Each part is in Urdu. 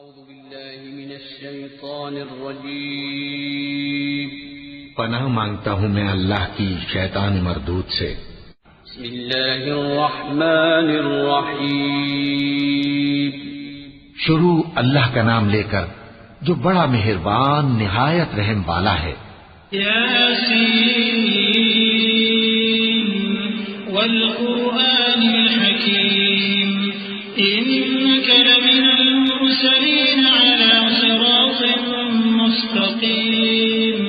اعوذ باللہ من الشیطان الرجیم پناہ مانگتا ہوں میں اللہ کی شیطان مردود سے۔ بسم اللہ الرحمن الرحیم شروع اللہ کا نام لے کر جو بڑا مہربان نہایت رحم والا ہے۔ یاسین والقرآن الحکیم انک لمن المرسلین علی صراط مستقیم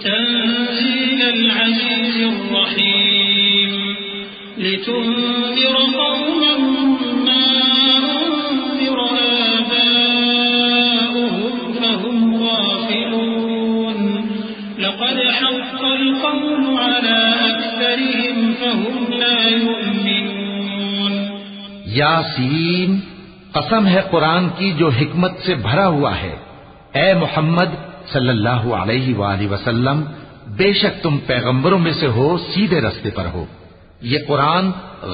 تنزیل العزیز الرحیم لتنذر قوما ما انذر آباؤهم فهم غافلون لقد حق القول على أكثرهم فهم لا يؤمنون۔ یاسین، قسم ہے قرآن کی جو حکمت سے بھرا ہوا ہے۔ اے محمد صلی اللہ علیہ وآلہ وسلم، بے شک تم پیغمبروں میں سے ہو، سیدھے رستے پر ہو۔ یہ قرآن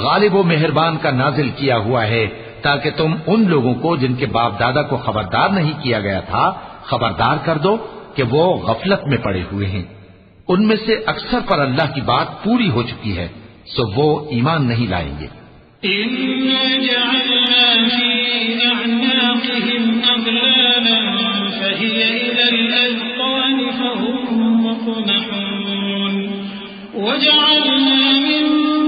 غالب و مہربان کا نازل کیا ہوا ہے تاکہ تم ان لوگوں کو جن کے باپ دادا کو خبردار نہیں کیا گیا تھا خبردار کر دو کہ وہ غفلت میں پڑے ہوئے ہیں۔ ان میں سے اکثر پر اللہ کی بات پوری ہو چکی ہے، سو وہ ایمان نہیں لائیں گے۔ إِنَّا جَعَلْنَا فِي أَعْنَاقِهِمْ أَغْلَالًا فَهِيَ إِلَى الْأَذْقَانِ فَهُمْ مُقْمَحُونَ وَجَعَلْنَا مِنْ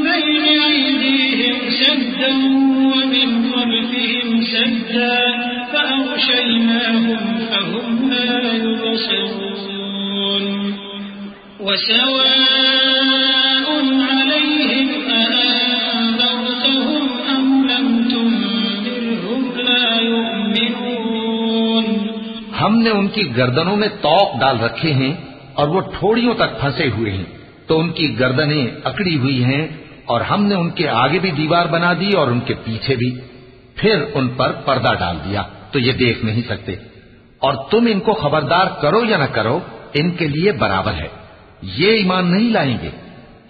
بَيْنِ أَيْدِيهِمْ سَدًّا وَمِنْ خَلْفِهِمْ سَدًّا فَأَغْشَيْنَاهُمْ فَهُمْ لَا يُبْصِرُونَ وَسَوَاءٌ عَلَيْهِمْ أَأَنذَرْتَهُمْ أَمْ لَمْ تُنذِرْهُمْ لَا يُؤْمِنُونَ۔ ہم نے ان کی گردنوں میں طوق ڈال رکھے ہیں اور وہ ٹھوڑیوں تک پھنسے ہوئے ہیں، تو ان کی گردنیں اکڑی ہوئی ہیں، اور ہم نے ان کے آگے بھی دیوار بنا دی اور ان کے پیچھے بھی، پھر ان پر پردہ ڈال دیا تو یہ دیکھ نہیں سکتے۔ اور تم ان کو خبردار کرو یا نہ کرو، ان کے لیے برابر ہے، یہ ایمان نہیں لائیں گے۔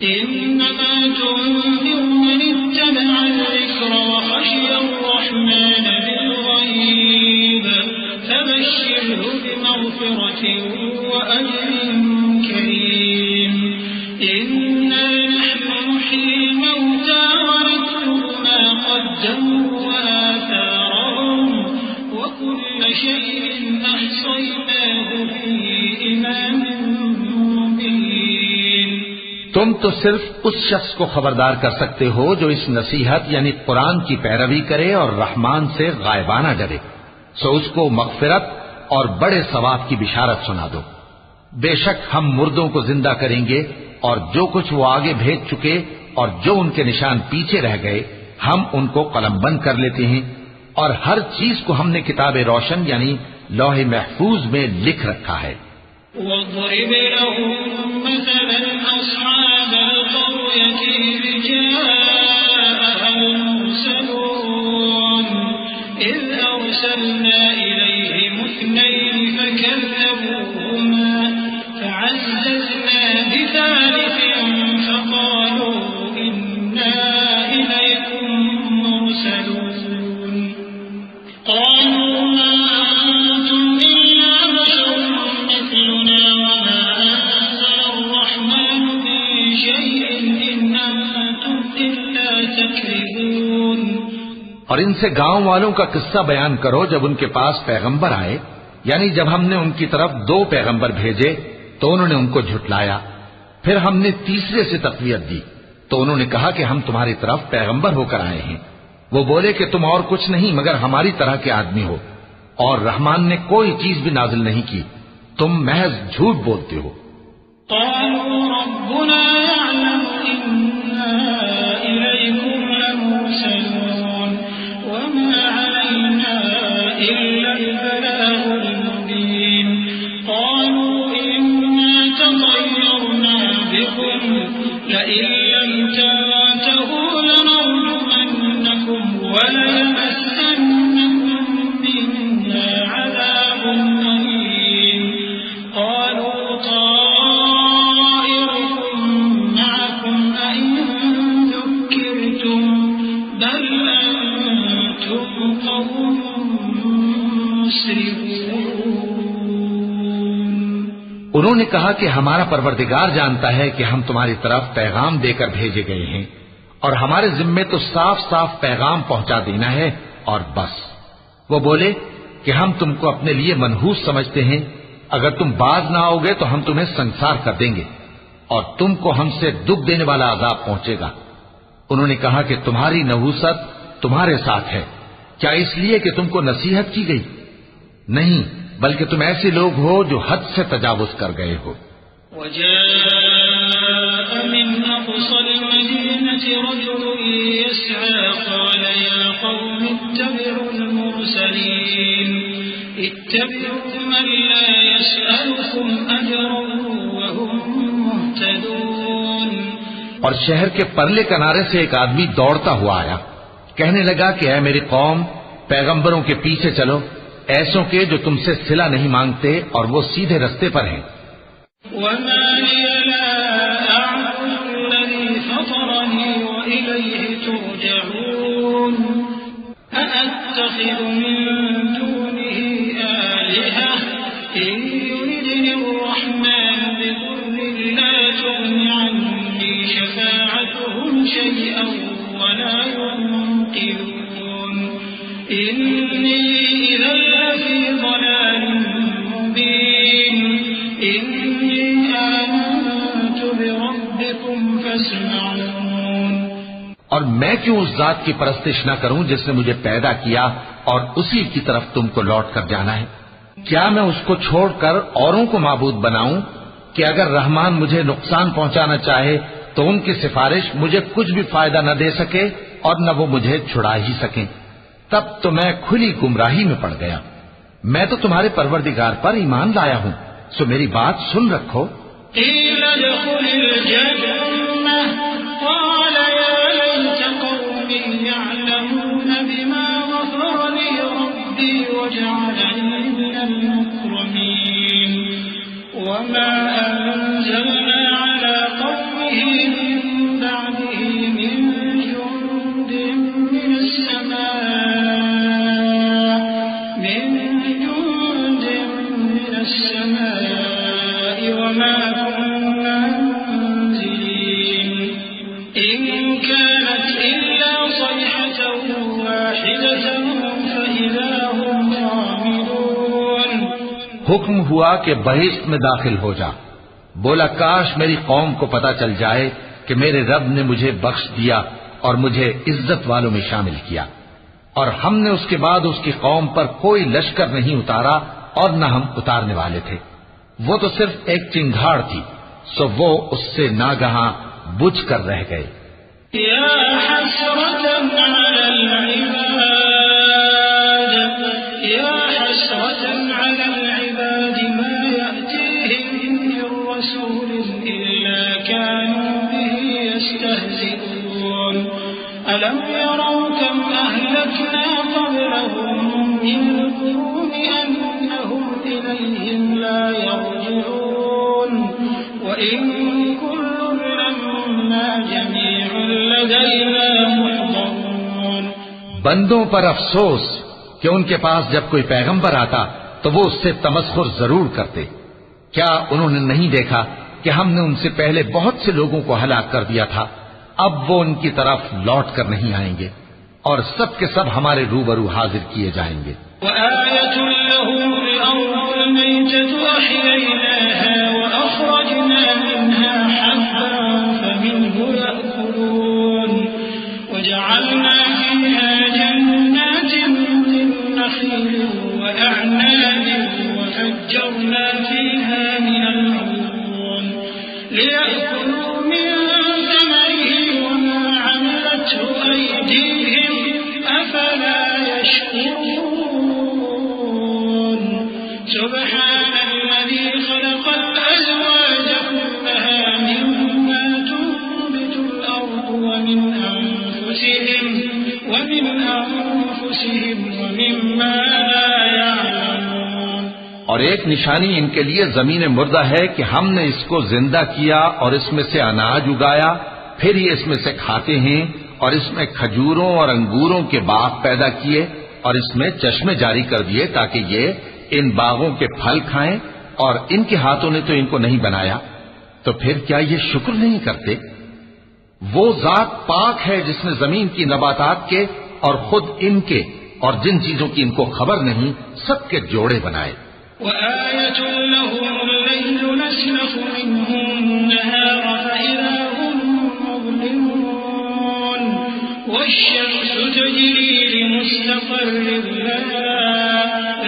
إنما تنذر من اتبع الذكر وخشي الرحمن بالغيب فبشره بمغفرة وأجر كريم إنا نحن نحيي الموتى ونكتب ما قدموا وآثارهم وكل شيء أحصيناه في إمام مبين۔ تم تو صرف اس شخص کو خبردار کر سکتے ہو جو اس نصیحت یعنی قرآن کی پیروی کرے اور رحمان سے غائبانہ ڈرے، سو اس کو مغفرت اور بڑے ثواب کی بشارت سنا دو۔ بے شک ہم مردوں کو زندہ کریں گے، اور جو کچھ وہ آگے بھیج چکے اور جو ان کے نشان پیچھے رہ گئے ہم ان کو قلم بند کر لیتے ہیں، اور ہر چیز کو ہم نے کتاب روشن یعنی لوح محفوظ میں لکھ رکھا ہے۔ واضرب لهم مثلا أصحاب القرية إذ جاءها المرسلون إذ أرسلنا إليهم اثنين فكذبوهما فعززنا بثالث فقالوا إنا إليكم مرسلون قالوا ما أنتم إلا بشر مثلنا وما أنزل الرحمن من شيء إن أنتم إلا تكذبون۔ اور ان سے گاؤں والوں کا قصہ بیان کرو جب ان کے پاس پیغمبر آئے، یعنی جب ہم نے ان کی طرف 2 پیغمبر بھیجے تو انہوں نے ان کو جھٹلایا، پھر ہم نے تیسرے سے تقویت دی تو انہوں نے کہا کہ ہم تمہاری طرف پیغمبر ہو کر آئے ہیں۔ وہ بولے کہ تم اور کچھ نہیں مگر ہماری طرح کے آدمی ہو، اور رحمان نے کوئی چیز بھی نازل نہیں کی، تم محض جھوٹ بولتے ہو۔ قالوا ربنا يعلم إنا إليكم لمرسلون وما علينا إلا البلاغ المبين قالوا إنا تطيرنا بكم لئن لم تنتهوا لنرجمنكم وليمسنكم منا عذاب أليم قالوا طائركم معكم أئن ذكرتم بل أنتم قوم مسرفون انہوں نے کہا کہ ہمارا پروردگار جانتا ہے کہ ہم تمہاری طرف پیغام دے کر بھیجے گئے ہیں اور ہمارے ذمے تو صاف صاف پیغام پہنچا دینا ہے اور بس۔ وہ بولے کہ ہم تم کو اپنے لیے منحوس سمجھتے ہیں، اگر تم باز نہ آؤ گے تو ہم تمہیں سنسار کر دیں گے اور تم کو ہم سے دکھ دینے والا عذاب پہنچے گا۔ انہوں نے کہا کہ تمہاری نحوست تمہارے ساتھ ہے، کیا اس لیے کہ تم کو نصیحت کی گئی؟ نہیں، بلکہ تم ایسے لوگ ہو جو حد سے تجاوز کر گئے ہو۔ وجاء من أقصى المدينة رجل يسعى قال يا قوم اتبعوا المرسلين اتبعوا من لا يسألكم أجرا وهم مهتدون۔ اور شہر کے پرلے کنارے سے ایک آدمی دوڑتا ہوا آیا، کہنے لگا کہ اے میری قوم، پیغمبروں کے پیچھے چلو، ایسوں کے جو تم سے صلہ نہیں مانگتے اور وہ سیدھے رستے پر ہیں۔ وما لي لا أعبد الذي فطرني وإليه ترجعون أأتخذ من دونه آلهة إن يردني الرحمن بضر لا تغن عني شفاعتهم شيئا ولا ينقذون إني إذا لفي ضلال مبين إني آمنت بربكم فاسمعون۔ اور میں کیوں اس ذات کی پرستش نہ کروں جس نے مجھے پیدا کیا اور اسی کی طرف تم کو لوٹ کر جانا ہے؟ کیا میں اس کو چھوڑ کر اوروں کو معبود بناؤں کہ اگر رحمان مجھے نقصان پہنچانا چاہے تو ان کی سفارش مجھے کچھ بھی فائدہ نہ دے سکے اور نہ وہ مجھے چھڑا ہی سکیں؟ تب تو میں کھلی گمراہی میں پڑ گیا۔ میں تو تمہارے پروردگار پر ایمان لایا ہوں، سو میری بات سن رکھو۔ قيل ادخل الجنة قال يا ليت قومي يعلمون بما غفر لي ربي وجعلني من المكرمين وما أنزلنا على قومه من بعده من جند من السماء وما كنا منزلين إن كانت إلا صيحة واحدة فإذا هم خامدون۔ حکم ہوا کہ بہشت میں داخل ہو جا۔ بولا کاش میری قوم کو پتا چل جائے کہ میرے رب نے مجھے بخش دیا اور مجھے عزت والوں میں شامل کیا، اور ہم نے اس کے بعد اس کی قوم پر کوئی لشکر نہیں اتارا اور نہ ہم اتارنے والے تھے۔ وہ تو صرف ایک چنگھاڑ تھی، سو وہ اس سے ناگہاں بجھ کر رہ گئے۔ يا حسرة على العباد يا حسرة على العباد ما يأتيهم من رسول إلا كانوا به يستهزئون ألم يروا كم أهلكنا قبلهم من القرون أنهم إليهم لا يرجعون وإن كل لما جميع لدينا محضرون۔ بندوں پر افسوس کہ ان کے پاس جب کوئی پیغمبر آتا تو وہ اس سے تمسخر ضرور کرتے۔ کیا انہوں نے نہیں دیکھا کہ ہم نے ان سے پہلے بہت سے لوگوں کو ہلاک کر دیا تھا؟ اب وہ ان کی طرف لوٹ کر نہیں آئیں گے اور سب کے سب ہمارے روبرو حاضر کیے جائیں گے۔ وآية لهم الأرض الميتة أحييناها وأخرجنا منها حبا فمنه يأكلون وجعلنا فيها جنات من نخيل وأعناب وفجرنا فيها من العيون ليأكلوا من ثمره وما عملته أيديهم أفلا يشكرون سبحان الذي خلق الأزواج كلها مما تنبت الأرض ومن أنفسهم ومما لا يعلمون۔ اور ایک نشانی ان کے لیے زمین مردہ ہے کہ ہم نے اس کو زندہ کیا اور اس میں سے اناج اگایا، پھر یہ اس میں سے کھاتے ہیں، اور اس میں کھجوروں اور انگوروں کے باغ پیدا کیے اور اس میں چشمے جاری کر دیے تاکہ یہ ان باغوں کے پھل کھائیں، اور ان کے ہاتھوں نے تو ان کو نہیں بنایا، تو پھر کیا یہ شکر نہیں کرتے؟ وہ ذات پاک ہے جس نے زمین کی نباتات کے اور خود ان کے اور جن چیزوں کی ان کو خبر نہیں سب کے جوڑے بنائے۔ وآية لهم الليل نسلخ منه النهار فإذا هم مظلمون والشمس تجري لمستقر لها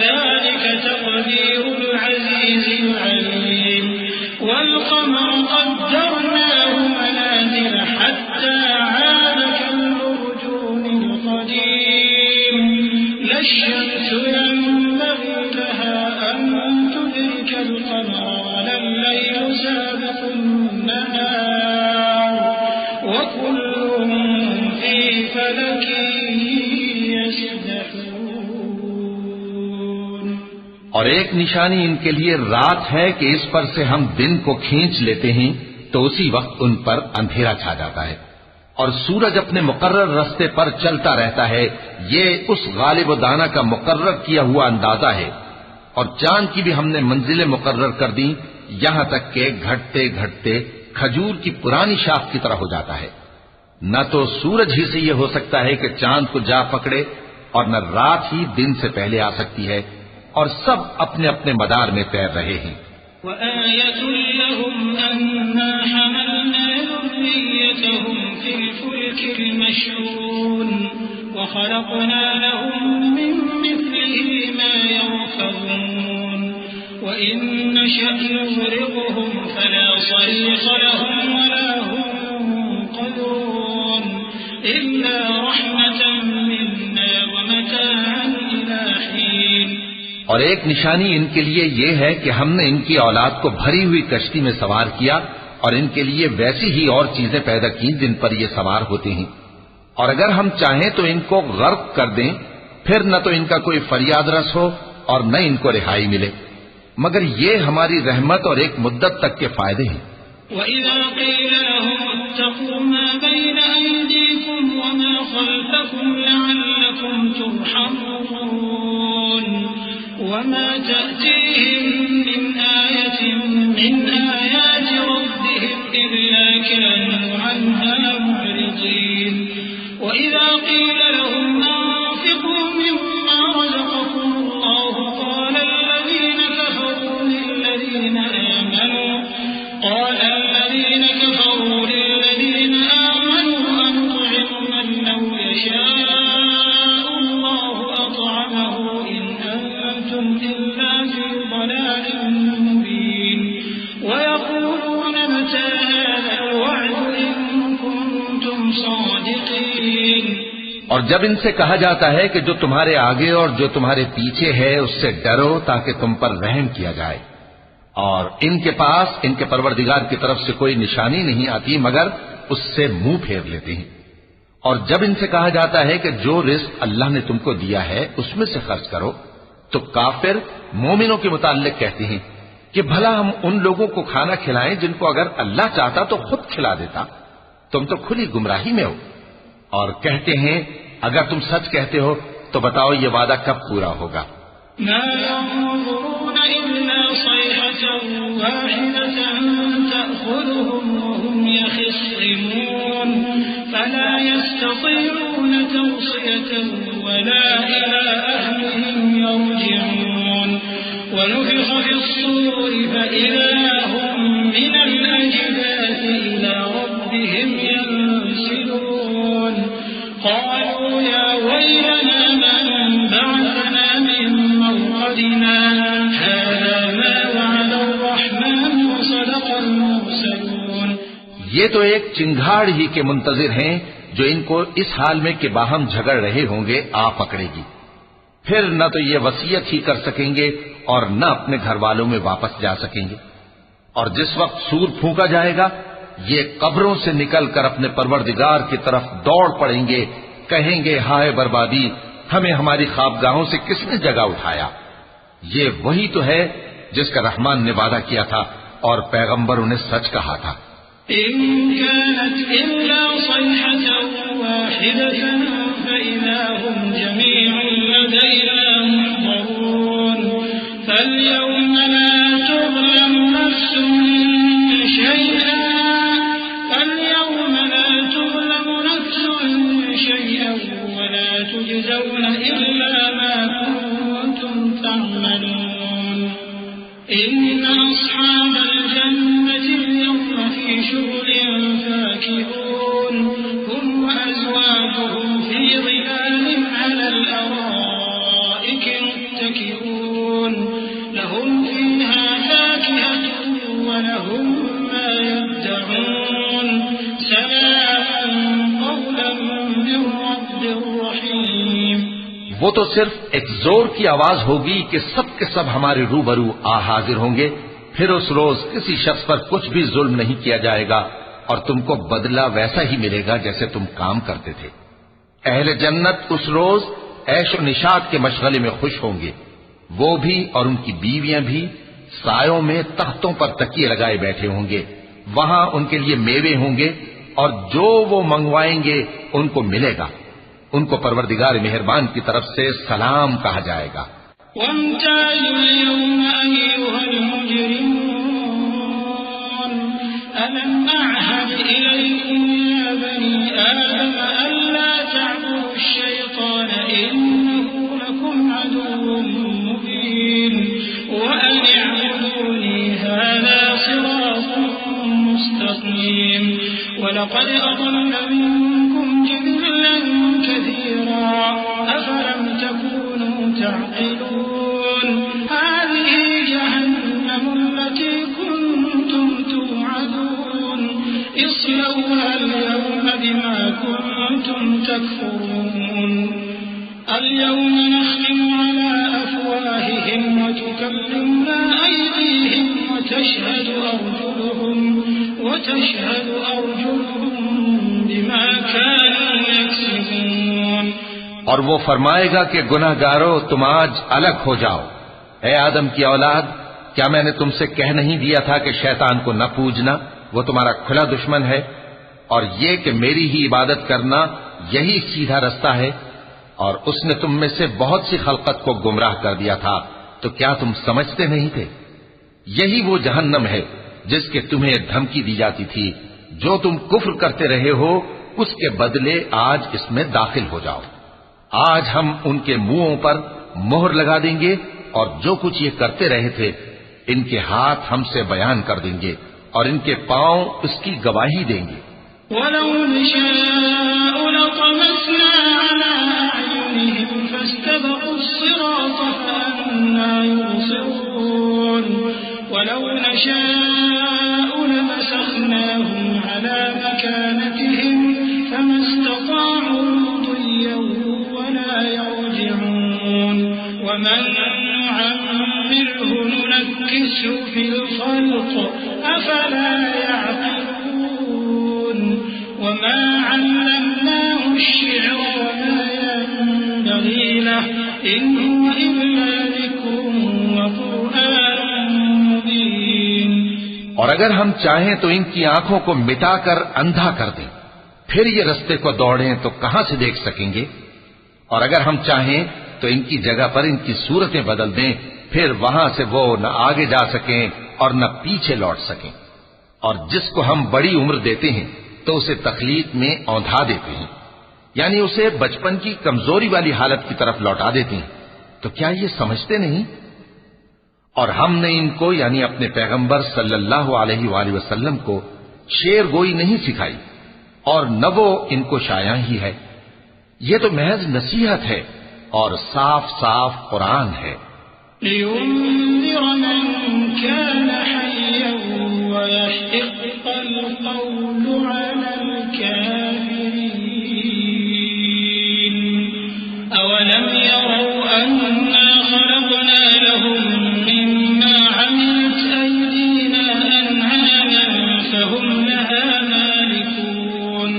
ذلك تقدير العزيز العليم والقمر قدرناه منازل حتى عاد كالأرجون القديم لا الشمس ينبغي لها أن تدرك القمر ولا الليل سابق النهار وكل في فلك يسبحون۔ اور ایک نشانی ان کے لیے رات ہے کہ اس پر سے ہم دن کو کھینچ لیتے ہیں تو اسی وقت ان پر اندھیرا چھا جاتا ہے، اور سورج اپنے مقرر راستے پر چلتا رہتا ہے، یہ اس غالب و دانا کا مقرر کیا ہوا اندازہ ہے۔ اور چاند کی بھی ہم نے منزلیں مقرر کر دی، یہاں تک کہ گھٹتے گھٹتے کھجور کی پرانی شاخ کی طرح ہو جاتا ہے۔ نہ تو سورج ہی سے یہ ہو سکتا ہے کہ چاند کو جا پکڑے، اور نہ رات ہی دن سے پہلے آ سکتی ہے، اور سب اپنے اپنے مدار میں تیر رہے ہیں۔ وآية لهم أنا حملنا ذريتهم في الفلك المشحون وخلقنا لهم من مثله ما يركبون وإن نشأ نغرقهم فلا صريخ لهم ولا هم ينقذون إلا رحمة منا ومتاعا إلى حين۔ اور ایک نشانی ان کے لیے یہ ہے کہ ہم نے ان کی اولاد کو بھری ہوئی کشتی میں سوار کیا، اور ان کے لیے ویسی ہی اور چیزیں پیدا کی جن پر یہ سوار ہوتے ہیں، اور اگر ہم چاہیں تو ان کو غرق کر دیں، پھر نہ تو ان کا کوئی فریاد رس ہو اور نہ ان کو رہائی ملے، مگر یہ ہماری رحمت اور ایک مدت تک کے فائدے ہیں۔ وَإِذَا قِيلَ لَهُمُ اتَّقُوا مَا بَيْنَ أَيْدِيكُمْ وَمَا خَلْفَكُمْ لَعَلَّكُمْ تُرْحَمُونَ وَمَا تَأْتِيهِمْ مِنْ آيَةٍ مِنْ آيَاتِ رَبِّهِمْ إِلَّا كَانُوا عَنْهَا مُعْرِضِينَ وَإِذَا قِيلَ لَهُمْ أَنفِقُوا مِمَّا رَزَقَكُمُ اللَّهُ قَالَ الَّذِينَ كَفَرُوا لِلَّذِينَ آمَنُوا أَنُطْعِمُ مَن لَّوْ يَشَاءُ اللَّهُ أَطْعَمَهُ إِنْ أَنتُمْ إِلَّا فِي ضَلَالٍ مُّبِينٍ وَيَقُولُونَ مَتَىٰ هَٰذَا الْوَعْدُ إِن كُنتُمْ صَادِقِينَ۔ اور جب ان سے کہا جاتا ہے کہ جو تمہارے آگے اور جو تمہارے پیچھے ہے اس سے ڈرو تاکہ تم پر رحم کیا جائے، اور ان کے پاس ان کے پروردگار کی طرف سے کوئی نشانی نہیں آتی مگر اس سے منہ پھیر لیتے ہیں، اور جب ان سے کہا جاتا ہے کہ جو رزق اللہ نے تم کو دیا ہے اس میں سے خرچ کرو، تو کافر مومنوں کے متعلق کہتے ہیں کہ بھلا ہم ان لوگوں کو کھانا کھلائیں جن کو اگر اللہ چاہتا تو خود کھلا دیتا، تم تو کھلی گمراہی میں ہو۔ اور کہتے ہیں اگر تم سچ کہتے ہو تو بتاؤ یہ وعدہ کب پورا ہوگا؟ ما ينظرون إلا صيحة واحدة تأخذهم وهم يخصمون فلا يستطيعون توصية ولا إلى أهلهم يرجعون ونفخ في الصور فإذا هم من الأجداث إلى ربهم ينسلون قالوا يا ويلنا من بعثنا من مرقدنا هذا ما وعد الرحمن وصدق المرسلون۔ یہ تو ایک چنگھاڑ ہی کے منتظر ہیں جو ان کو اس حال میں کہ باہم جھگڑ رہے ہوں گے آ پکڑے گی، پھر نہ تو یہ وصیت ہی کر سکیں گے اور نہ اپنے گھر والوں میں واپس جا سکیں گے، اور جس وقت سور پھونکا جائے گا یہ قبروں سے نکل کر اپنے پروردگار کی طرف دوڑ پڑیں گے، کہیں گے ہائے بربادی، ہمیں ہماری خوابگاہوں سے کس نے جگہ اٹھایا۔ یہ وہی تو ہے جس کا رحمان نے وعدہ کیا تھا اور پیغمبروں نے سچ کہا تھا۔ إن كانت إلا صيحة واحدة فإذا هم جميع لدينا محضرون فاليوم لا تظلم نفس شيئا ولا تجزون إلا ما كنتم تعملون إن أصحاب الجنة اليوم في شغل فاكهون هم وأزواجهم في ظلال على الأرائك متكئون لهم فيها فاكهة ولهم ما يدعون سلام قولا من رب رحيم. وہ تو صرف ایک زور کی آواز ہوگی کہ سب کے سب ہمارے روبرو آ حاضر ہوں گے. پھر اس روز کسی شخص پر کچھ بھی ظلم نہیں کیا جائے گا اور تم کو بدلہ ویسا ہی ملے گا جیسے تم کام کرتے تھے. اہل جنت اس روز عیش و نشاط کے مشغلے میں خوش ہوں گے. وہ بھی اور ان کی بیویاں بھی سایوں میں تختوں پر تکیے لگائے بیٹھے ہوں گے. وہاں ان کے لیے میوے ہوں گے اور جو وہ منگوائیں گے ان کو ملے گا. ان کو پروردگار مہربان کی طرف سے سلام کہا جائے گا. وامتازوا اليوم أيها المجرمون ألم أعهد إليكم يا بني آدم ألا تعبدوا الشيطان إنه لكم عدو مبين وأن اعبدوني هذا صراط مستقيم ولقد أضل منكم جبلا كثيرا أفلم تكونوا تعقلون هذه جهنم التي كنتم توعدون اصلوها اليوم بما كنتم تكفرون اليوم نختم على أفواههم وتكلمنا أيديهم وتشهد أرجلهم بما كانوا يكسبون. اور وہ فرمائے گا کہ گناہ گارو تم آج الگ ہو جاؤ. اے آدم کی اولاد، کیا میں نے تم سے کہہ نہیں دیا تھا کہ شیطان کو نہ پوجنا، وہ تمہارا کھلا دشمن ہے، اور یہ کہ میری ہی عبادت کرنا یہی سیدھا رستہ ہے. اور اس نے تم میں سے بہت سی خلقت کو گمراہ کر دیا تھا، تو کیا تم سمجھتے نہیں تھے؟ یہی وہ جہنم ہے جس کے تمہیں دھمکی دی جاتی تھی. جو تم کفر کرتے رہے ہو اس کے بدلے آج اس میں داخل ہو جاؤ. آج ہم ان کے منہوں پر مہر لگا دیں گے اور جو کچھ یہ کرتے رہے تھے ان کے ہاتھ ہم سے بیان کر دیں گے اور ان کے پاؤں اس کی گواہی دیں گے. وَلَوْ نَشَاءُ لَطَمَسْنَا عَلَىٰ أَعْيُنِهِمْ فَاسْتَبَقُوا الصِّرَاطَ فَأَنَّىٰ يُبْصِرُونَ وَلَوْ نَشَاءُ لَمَسَخْنَاهُمْ عَلَىٰ مَكَانَتِهِمْ فَمَا اسْتَطَاعُوا مُضِيًّا وَلَا يَرْجِعُونَ وَمَن نُّعَمِّرْهُ نُنَكِّسْهُ فِي الْخَلْقِ أَفَلَا يَعْقِلُونَ وما علمناه الشعر وما ينبغي له إن هو إلا ذكر وقرآن مبين. اور اگر ہم چاہیں تو ان کی آنکھوں کو مٹا کر اندھا کر دیں، پھر یہ رستے کو دوڑیں تو کہاں سے دیکھ سکیں گے؟ اور اگر ہم چاہیں تو ان کی جگہ پر ان کی صورتیں بدل دیں، پھر وہاں سے وہ نہ آگے جا سکیں اور نہ پیچھے لوٹ سکیں. اور جس کو ہم بڑی عمر دیتے ہیں تو اسے تخلیق میں اوندھا دیتے ہیں، یعنی اسے بچپن کی کمزوری والی حالت کی طرف لوٹا دیتے ہیں. تو کیا یہ سمجھتے نہیں؟ اور ہم نے ان کو یعنی اپنے پیغمبر صلی اللہ علیہ وآلہ وسلم کو شعر گوئی نہیں سکھائی اور نہ وہ ان کو شایع ہی ہے. یہ تو محض نصیحت ہے اور صاف صاف قرآن ہے. لِيُنذِرَ مَن كَانَ حَيًّا وَيَحِقَّ الْقَوْلُ عَلَى الْكَافِرِينَ أَوَلَمْ يَرَوْا أَنَّا خَلَقْنَا لَهُم مِّمَّا عَمِلَتْ أَيْدِينَا أَنْعَامًا فَهُمْ لَهَا مَالِكُونَ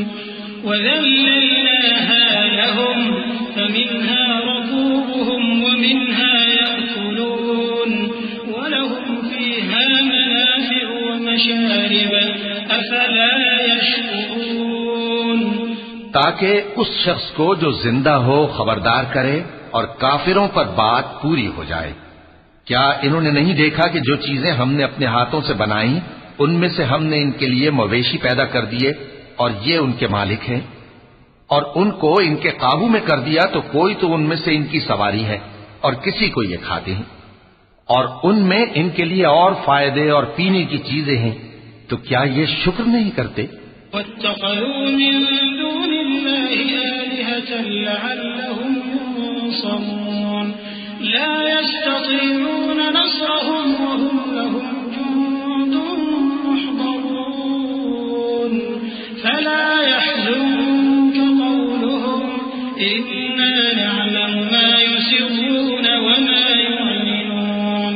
وَذَلَّلْنَاهَا لَهُمْ فَمِنْهَا رَكُوبُهُمْ وَمِنْهَا يَأْكُلُونَ وَلَهُمْ فِيهَا مَنَافِعُ وَمَشَارِبُ أَفَلَا تاکہ اس شخص کو جو زندہ ہو خبردار کرے اور کافروں پر بات پوری ہو جائے۔ کیا انہوں نے نہیں دیکھا کہ جو چیزیں ہم نے اپنے ہاتھوں سے بنائیں ان میں سے ہم نے ان کے لیے مویشی پیدا کر دیے اور یہ ان کے مالک ہیں، اور ان کو ان کے قابو میں کر دیا تو کوئی تو ان میں سے ان کی سواری ہے اور کسی کو یہ کھاتے ہیں، اور ان میں ان کے لیے اور فائدے اور پینے کی چیزیں ہیں، تو کیا یہ شکر نہیں کرتے؟ واتخذوا من دون الله آلهة لعلهم ينصرون لا يستطيعون نصرهم وهم لهم جند محضرون فلا يحزنك قولهم إنا نعلم ما يسرون وما يعلنون۔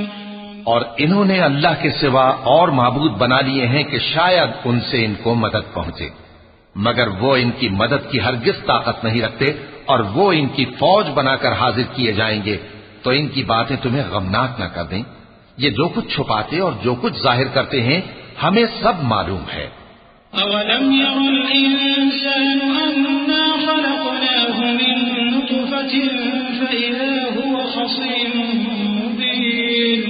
اور انہوں نے اللہ کے سوا اور معبود بنا لیے ہیں کہ شاید ان سے ان کو مدد پہنچے، مگر وہ ان کی مدد کی ہرگز طاقت نہیں رکھتے، اور وہ ان کی فوج بنا کر حاضر کیے جائیں گے تو ان کی باتیں تمہیں غمناک نہ کر دیں۔ یہ جو کچھ چھپاتے اور جو کچھ ظاہر کرتے ہیں ہمیں سب معلوم ہے۔ أَوَلَمْ يَرَ الْإِنسَانُ أَنَّا خَلَقْنَاهُ مِن نُّطْفَةٍ فَإِذَا هُوَ خَصِيمٌ مُّبِينٌ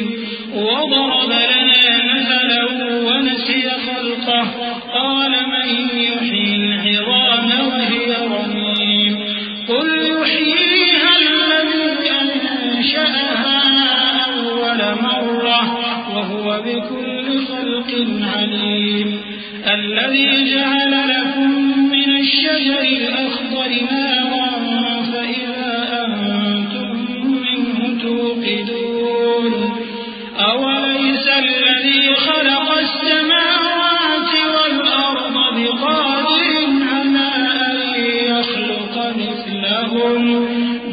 وَضَرَبَ لَنَا مَثَلًا وَنَسِيَ خَلْقَهُ قَالَ مَن يُحْيِي الْعِظَامَ وَهِيَ رَمِيمٌ قُلْ يُحْيِيهَا الَّذِي أَنشَأَهَا أَوَّلَ مَرَّةٍ وَهُوَ بِكُلِّ خَلْقٍ عَلِيمٌ الذي جعل لكم من الشجر الأخضر نارا فإذا أنتم منه توقدون أوليس الذي خلق السماوات والأرض بقادر على أن يخلق مثلهم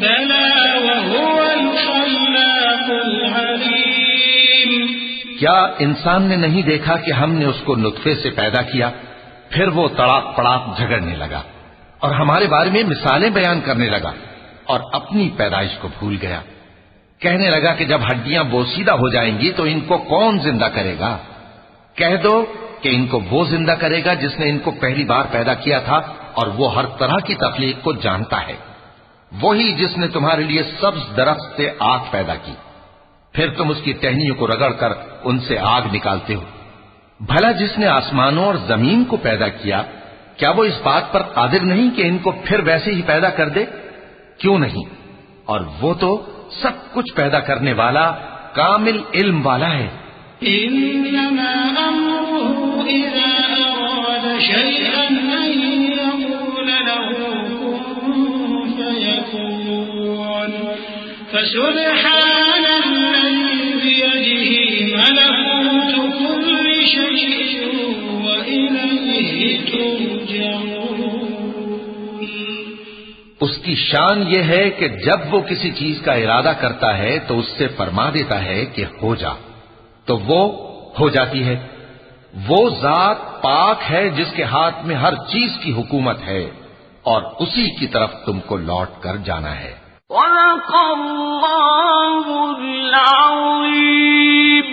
بلى وهو الخلاق العليم۔ کیا انسان نے نہیں دیکھا کہ ہم نے اس کو نطفے سے پیدا کیا، پھر وہ تڑاک پڑاک جھگڑنے لگا اور ہمارے بارے میں مثالیں بیان کرنے لگا اور اپنی پیدائش کو بھول گیا۔ کہنے لگا کہ جب ہڈیاں بوسیدہ ہو جائیں گی تو ان کو کون زندہ کرے گا؟ کہہ دو کہ ان کو وہ زندہ کرے گا جس نے ان کو پہلی بار پیدا کیا تھا، اور وہ ہر طرح کی تخلیق کو جانتا ہے۔ وہی جس نے تمہارے لیے سبز درخت سے آگ پیدا کی، پھر تم اس کی ٹہنیوں کو رگڑ کر ان سے آگ نکالتے ہو۔ بھلا جس نے آسمانوں اور زمین کو پیدا کیا، کیا وہ اس بات پر قادر نہیں کہ ان کو پھر ویسے ہی پیدا کر دے؟ کیوں نہیں؟ اور وہ تو سب کچھ پیدا کرنے والا کامل علم والا ہے۔ إنما أمره إذا أراد شيئا أن يقول له كن فيكون فسبحان الذي بيده ملكوت كل شيء وإليه ترجعون۔ اس کی شان یہ ہے کہ جب وہ کسی چیز کا ارادہ کرتا ہے تو اس سے فرما دیتا ہے کہ ہو جا، تو وہ ہو جاتی ہے۔ وہ ذات پاک ہے جس کے ہاتھ میں ہر چیز کی حکومت ہے، اور اسی کی طرف تم کو لوٹ کر جانا ہے۔ صدق اللہ العظیم۔